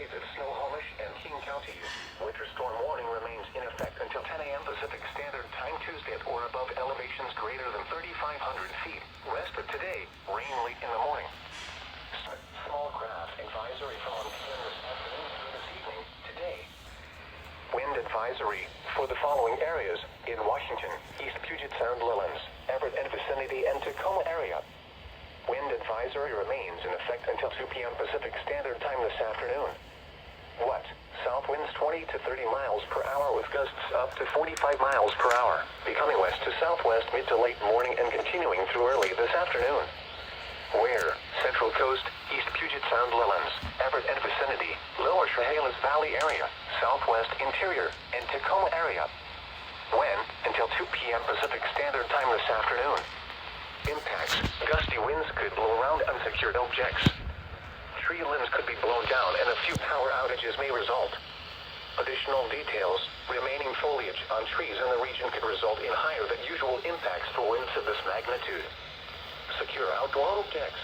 located Snohomish and King counties. Winter storm warning remains in effect until 10 a.m. Pacific Standard Time Tuesday at or above elevations greater than 3,500 feet. Rest of today, rain late in the morning. Small craft advisory from 1 p.m. this afternoon through this evening today. Wind advisory for the following areas in Washington, East Puget Sound Lowlands, Everett and vicinity, and Tacoma area. Wind advisory remains in effect until 2 p.m. Pacific Standard Time this afternoon. What? South winds 20 to 30 miles per hour with gusts up to 45 miles per hour, becoming west to southwest mid to late morning and continuing through early this afternoon. Where? Central Coast, East Puget Sound Lowlands, Everett and vicinity, Lower Chehalis Valley area, Southwest Interior, and Tacoma area. When? Until 2 p.m. Pacific Standard Time this afternoon. Impacts. Gusty winds could blow around unsecured objects. Tree limbs could be blown down and a few power outages may result. Additional details. Remaining foliage on trees in the region could result in higher than usual impacts for winds of this magnitude. Secure outdoor objects.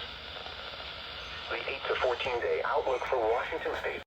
The 8 to 14 day outlook for Washington State.